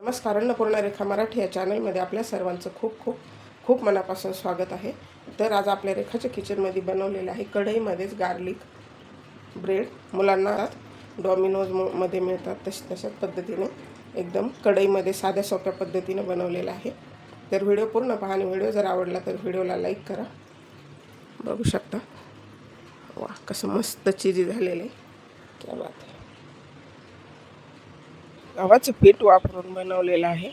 नमस्कार. अन्नपूर्णा रेखा मराठी या चॅनलमध्ये आपल्या सर्वांचं खूप खूप खूप मनापासून स्वागत आहे. तर आज आपल्या रेखाच्या किचनमध्ये बनवलेलं आहे कढईमध्येच गार्लिक ब्रेड. मुलांना डॉमिनोजमध्ये मिळतात तशाच पद्धतीने एकदम कढईमध्ये साध्या सोप्या पद्धतीने बनवलेलं आहे. तर व्हिडिओ पूर्ण पहा आणि व्हिडिओ जर आवडला तर व्हिडिओला लाईक करा. बघू शकता वा कसं मस्त चीजी झालेलं आहे. क्या बात आहे. गव्हाचं पीठ वापरून बनवलेलं आहे.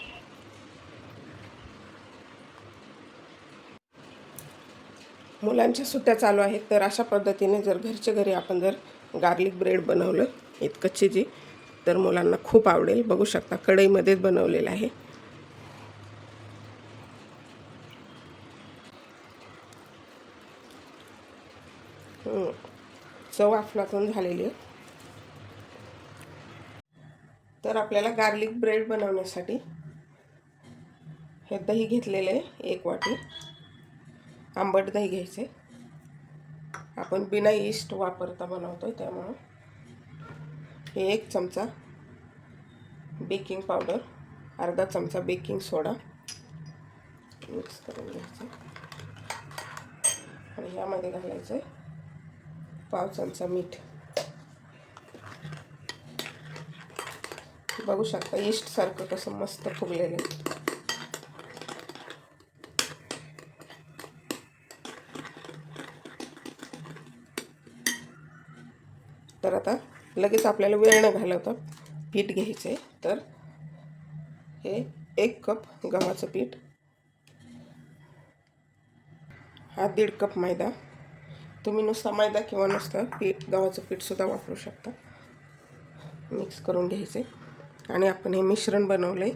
मुलांच्या सुट्ट्या चालू आहेत तर अशा पद्धतीने जर घरच्या घरी आपण जर गार्लिक ब्रेड बनवलं इतकं चीजी तर मुलांना खूप आवडेल. बघू शकता कढईमध्येच बनवलेलं आहे. चव अफलातून झालेली आहे. तर आपल्याला गार्लिक ब्रेड बनवण्यासाठी हे दही घेतलेले आहे 1 वाटी. आंबट दही घ्यायचे. आपण बिना ईस्ट वापरता बनवतोय त्यामुळे हे 1 चमचा बेकिंग पावडर, अर्धा चमचा बेकिंग सोडा मिक्स करून घ्यायचं आणि यामध्ये घालायचं पाव चमचा मीठ. बघू शकता ईस्ट सारखं कसं मस्त फुगलेलं आहे. तर आता लगेच आपल्याला वेळ न घालवता पीठ घ्यायचे. तर हे 1 कप गव्हाचं पीठ, हा 1.5 कप मैदा. तुम्ही नुसता मैदा किंवा नुसतं गव्हाचं पीठसुद्धा वापरू शकता. मिक्स करून घ्यायचे आणि आपण हे मिश्रण बनवलं आहे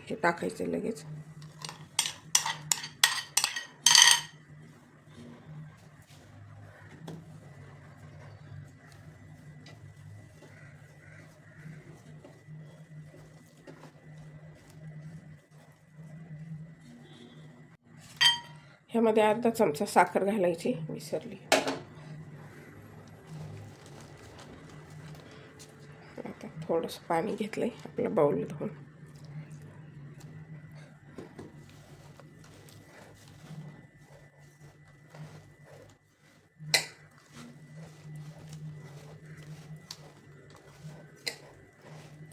हे टाकायचे लगेच. ह्यामध्ये अर्धा चमचा साखर घालायची, विसरली. आता थोडंसं पाणी घेतलंय आपलं बाउल धुवून.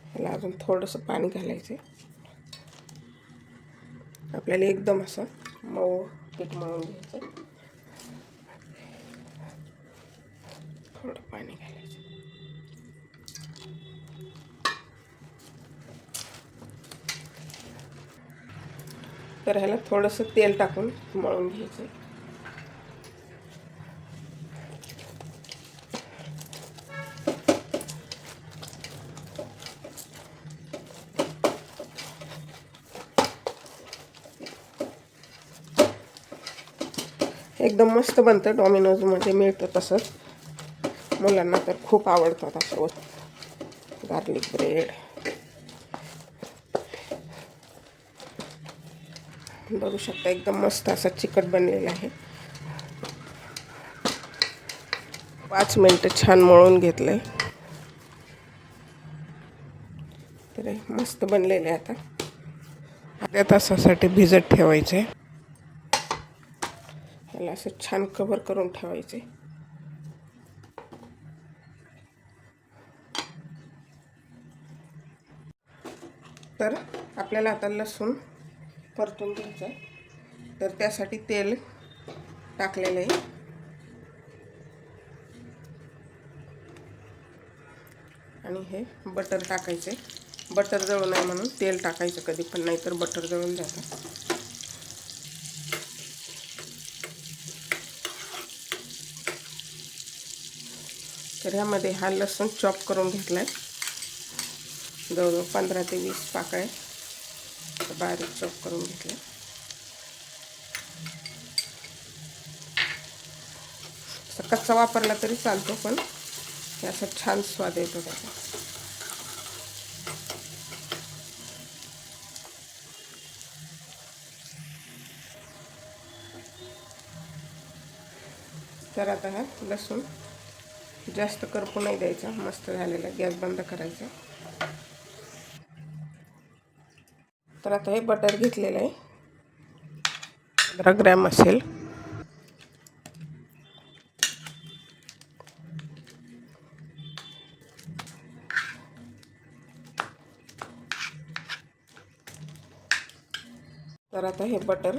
ह्याला अजून थोडंसं पाणी घालायचं. आपल्याला एकदम असं मऊ पीठ मळून घ्यायचं. थोडं पाणी घालायचं. तर ह्याला थोडंसं तेल टाकून मळून घ्यायचं. एकदम मस्त बनतं. डॉमिनोजमध्ये मिळतं तसंच. मुलांना तर खूप आवडतात असं गार्लिक ब्रेड. बघू शकता एकदम मस्त असा चिकट बनलेला आहे. 5 मिनिटं छान मळून घेतलंय. तर मस्त बनलेले. आता अर्ध्या तासासाठी भिजत ठेवायचे. याला असं छान कव्हर करून ठेवायचे. तर आपल्याला आता लसूण परतून घ्यायचं. तर त्यासाठी तेल टाकलेलं आहे आणि हे बटर टाकायचे. बटर जळू नये म्हणून तेल टाकायचं कधी पण, नाही तर बटर जळून जातं. तर ह्यामध्ये हा लसूण चॉप करून घेतला आहे. जवळजवळ 15 ते 20 पाकळ्या बारीक चॉप करून घेतल्या. कच्चा वापरला तरी चालतो पण याचा छान स्वाद येतो त्याचा. तर आता हा लसूण जास्त करपू नाही द्यायचा. मस्त झालेला. गॅस बंद करायचा. तर आता हे बटर घेतलेलं आहे, 15 ग्रॅम असेल. तर आता हे बटर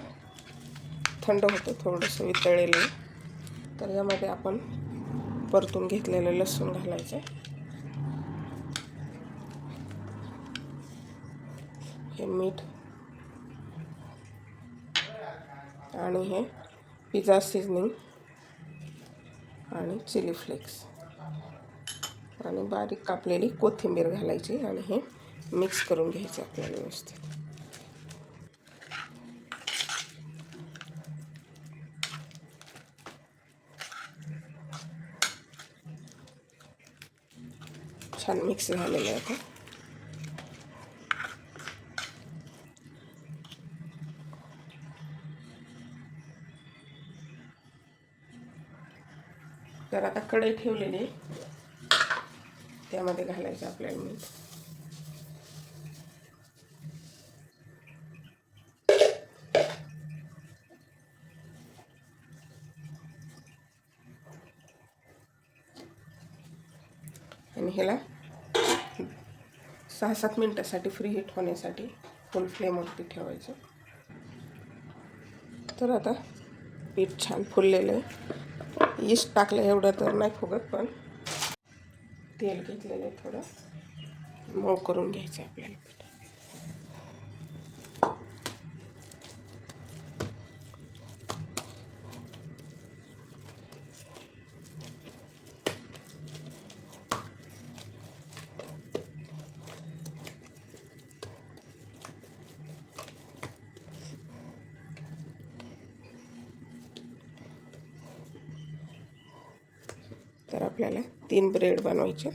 थंड होतं, थोडंसं वितळलेलं आहे. तर यामध्ये आपण परतून घेतलेलं लसूण घालायचं, हे मीठ आणि हे पिझ्झा सीझनिंग आणि चिली फ्लेक्स आणि बारीक कापलेली कोथिंबीर घालायची आणि हे मिक्स करून घ्यायचे आपल्याला व्यवस्थित. छान मिक्स झालेलं आहे आता. तर आता कढई ठेवलेली, त्यामध्ये घालायचं आपल्याला मीठ. आणि ह्याला 6-7 मिनिटासाठी फ्री हीट होण्यासाठी फुल फ्लेमवरती ठेवायचं. तर आता पीठ छान फुललेलं आहे. यीस्ट टाकलं एवढं तर नाही फुगत, पण तेल घेतलेलं आहे, थोडं मऊ करून घ्यायचं आपल्याला पीठ. तर आपल्याला 3 ब्रेड बनवायचे.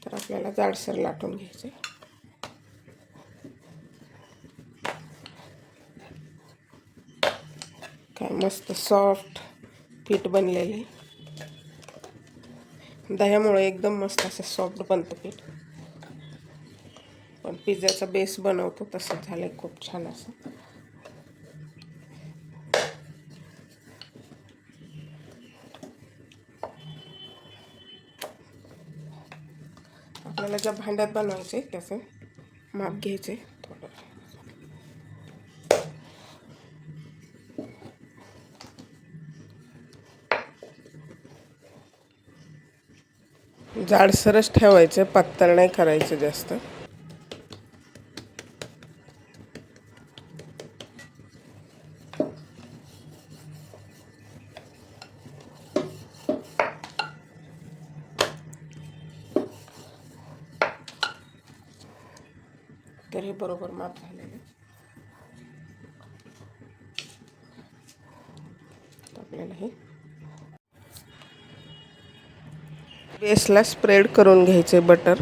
तर आपल्याला जाडसर लाटून घ्यायचे. काय मस्त सॉफ्ट पीठ बनलेले, दह्यामुळे एकदम मस्त असं सॉफ्ट बनतं पीठ. पण पिझ्झाचा बेस बनवतो तसं झालंय, खूप छान असं. आपल्याला ज्या भांड्यात बनवायचे त्याचं माप घ्यायचे थोडं. जाडसरच ठेवायचं, पातळ नाही करायचं जास्त. तर हे बरोबर माप झालेलं. आपल्याला हे बेसला स्प्रेड करून घ्यायचे बटर.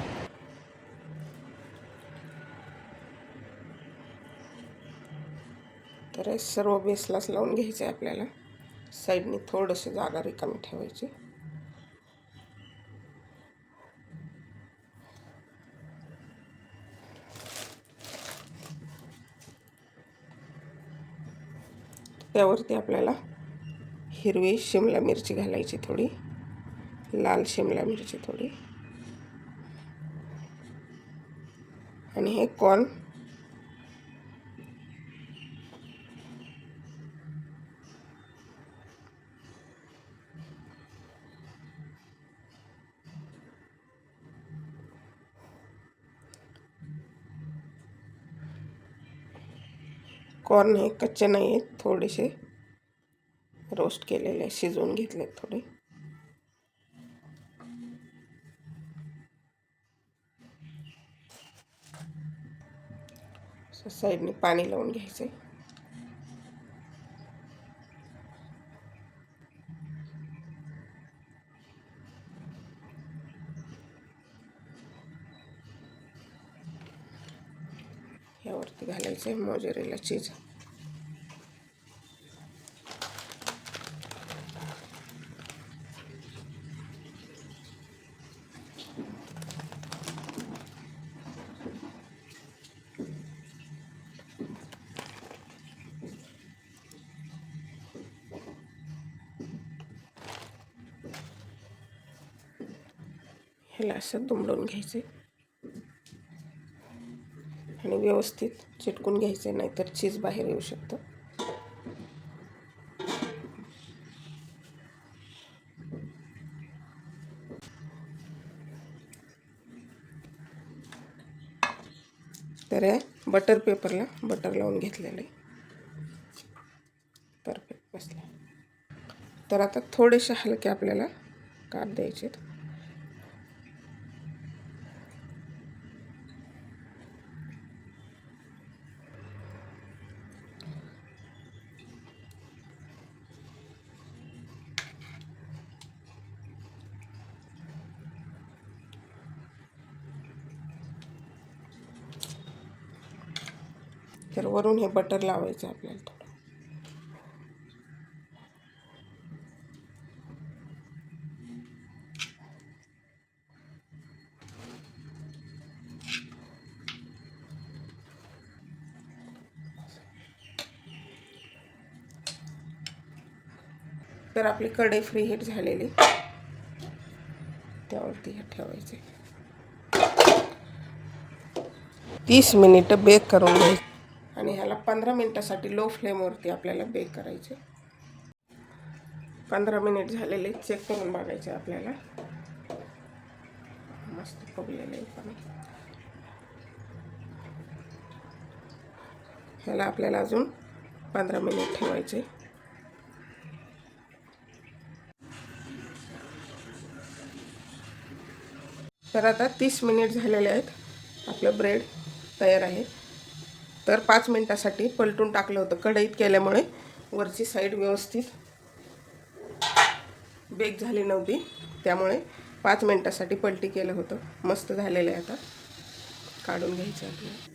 तर सर्व बेसलाच लावून घ्यायचे आपल्याला. साईडने थोडीशी जागा रिकामी ठेवायची. त्यावरती आपल्याला हिरवी शिमला मिरची घालायची, थोडी लाल शिमला मिरची थोडी, आणि हे कॉर्न कॉर्न हे कच्चे नाही आहेत, थोडेसे रोस्ट केलेले, शिजवून घेतले थोडे. साईडने पाणी लावून घ्यायचे. यावरती घालायचे मोझरेला चीज. ह्याला असं दुमडून घ्यायचे आणि व्यवस्थित चिटकून घ्यायचे, नाहीतर चीज बाहेर येऊ शकतं. तर या बटर पेपरला बटर लावून घेतलेलं आहे. परफेक्ट बसला. तर आता थोडेसे हलके आपल्याला काप द्यायचे. तर वरून हे बटर लावायचं आपल्याला थोडं. तर आपली कढई फ्री हीट झालेली, त्यावरती हे ठेवायचे. 30 मिनिटं बेक करून घ्यायचे आणि ह्याला 15 मिनिटासाठी लो फ्लेमवरती आपल्याला बेक करायचे. 15 मिनिट झालेले चेक करून बघायचे आपल्याला. मस्त फुगलेलं आहे पण. ह्याला आपल्याला अजून 15 मिनिट ठेवायचे. तर आता 30 मिनिट झालेले आहेत. आपलं ब्रेड तयार आहे. तर 5 मिनिटासाठी पलटून टाकलं होतं. कढईत केल्यामुळे वरची साईड व्यवस्थित बेक झाली नव्हती, त्यामुळे 5 मिनिटासाठी पलटी केलं होतं. मस्त झालेलं आहे. आता काढून घ्यायचं आपल्याला.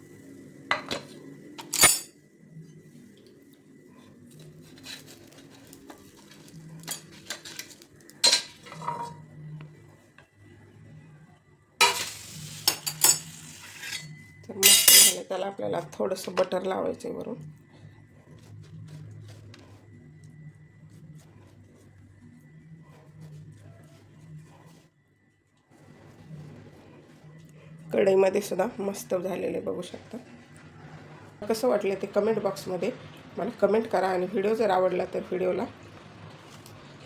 तर मस्त झालं. त्याला आपल्याला थोडंसं बटर लावायचं आहे वरून. कढईमध्ये सुद्धा मस्त झालेले बघू शकता. कसं वाटलं ते कमेंट बॉक्समध्ये मला कमेंट करा आणि व्हिडिओ जर आवडला तर व्हिडिओला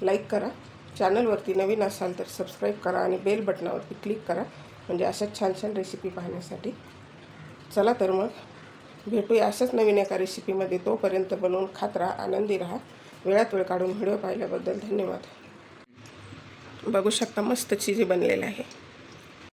लाईक करा. चॅनलवरती नवीन असाल तर सबस्क्राईब करा आणि बेल बटनावरती क्लिक करा, म्हणजे अशाच छान छान रेसिपी पाहण्यासाठी. चला तर मग भेटूया अशाच नवीन एका रेसिपीमध्ये. तोपर्यंत बनवून खात राहा, आनंदी राहा. वेळात वेळ काढून व्हिडिओ पाहिल्याबद्दल धन्यवाद. बघू शकता मस्त चीज बनलेला आहे.